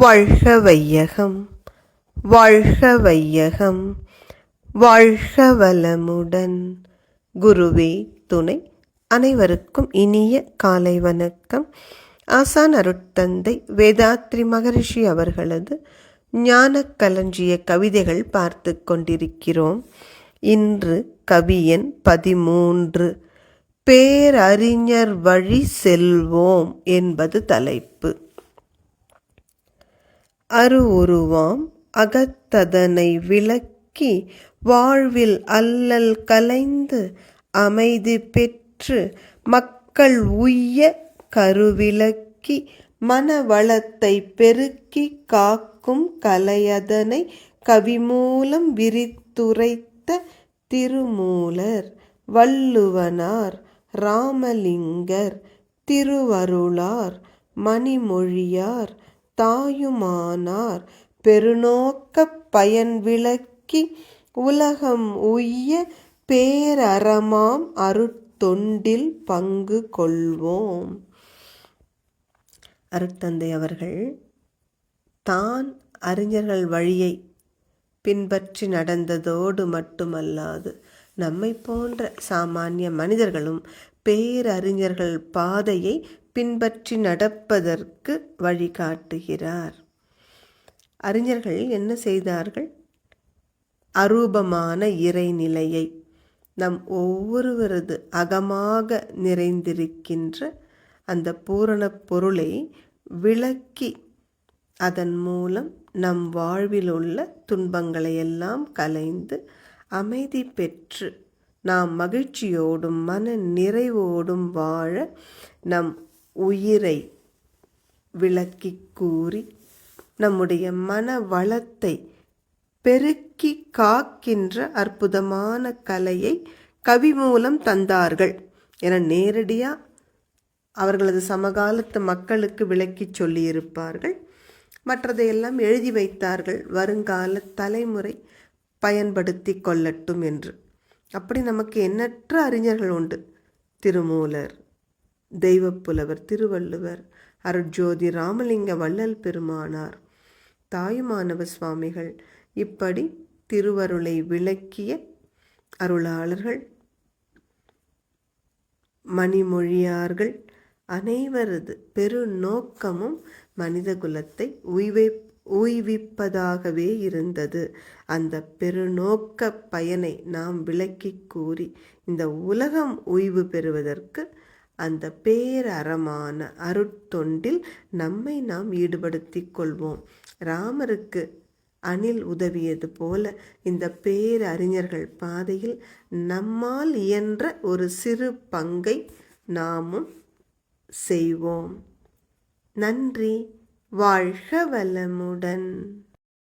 வாழ்க வையகம், வாழ்க வையகம், வாழ்க வளமுடன். குருவே துணை. அனைவருக்கும் இனிய காலை வணக்கம். ஆசான் அருட்தந்தை வேதாத்ரி மகரிஷி அவர்களது ஞான களஞ்சிய கவிதைகள் பார்த்து கொண்டிருக்கிறோம். இன்று கவியன் 13 பேரறிஞர் வழி செல்வோம் என்பது தலைப்பு. அருவுருவாம் அகத்ததனை விளக்கி வாழ்வில் அல்லல் கலைந்து அமைதி பெற்று மக்கள் உய்ய கருவிளக்கி மனவளத்தை பெருக்கி காக்கும் கலையதனை கவிமூலம் விரித்துரைத்த திருமூலர், வள்ளுவனார், ராமலிங்கர், திருவருளார், மணிமொழியார், தாயுமானார் பெருநோக்க பயன் விளக்கி உலகம் உய்ய பேரறமாம் அருட்தொண்டில் பங்கு கொள்வோம். அருட்தந்தை அவர்கள் தான் அறிஞர்கள் வழியை பின்பற்றி நடந்ததோடு மட்டுமல்லாது நம்மை போன்ற சாமானிய மனிதர்களும் பேரறிஞர்கள் பாதையை பின்பற்றி நடப்பதற்கு வழிகாட்டுகிறார். அறிஞர்கள் என்ன செய்தார்கள்? அரூபமான இறைநிலையை, நம் ஒவ்வொருவரது அகமாக நிறைந்திருக்கின்ற அந்த பூரண பொருளை விளக்கி அதன் மூலம் நம் வாழ்வில் உள்ள துன்பங்களை எல்லாம் கலைந்து அமைதி பெற்று நாம் மகிழ்ச்சியோடும் மன நிறைவோடும் வாழ நம் உயிரை விளக்கி கூறி நம்முடைய மன வளத்தை பெருக்கி காக்கின்ற அற்புதமான கலையை கவி மூலம் தந்தார்கள் என நேரடியாக அவர்களது சமகாலத்து மக்களுக்கு விளக்கி சொல்லியிருப்பார்கள். மற்றதையெல்லாம் எழுதி வைத்தார்கள், வருங்கால தலைமுறை பயன்படுத்தி கொள்ளட்டும் என்று. அப்படி நமக்கு எண்ணற்ற அறிஞர்கள் உண்டு. திருமூலர், தெய்வப்புலவர் திருவள்ளுவர், அருட்ஜோதி ராமலிங்க வள்ளல் பெருமானார், தாயுமானவ சுவாமிகள், இப்படி திருவருளை விளக்கிய அருளாளர்கள், மணிமொழியார்கள் அனைவரது பெருநோக்கமும் மனித குலத்தை ஊய்விப்பதாகவே இருந்தது. அந்த பெருநோக்க பயனை நாம் விளக்கி கூறி இந்த உலகம் உய்வு பெறுவதற்கு அந்த பேரறமான அருட்தொண்டில் நம்மை நாம் ஈடுபடுத்தி கொள்வோம். ராமருக்கு அணில் உதவியது போல இந்த பேரறிஞர்கள் பாதையில் நம்மால் இயன்ற ஒரு சிறு பங்கை நாமும் செய்வோம். நன்றி. வாழ்க வளமுடன்.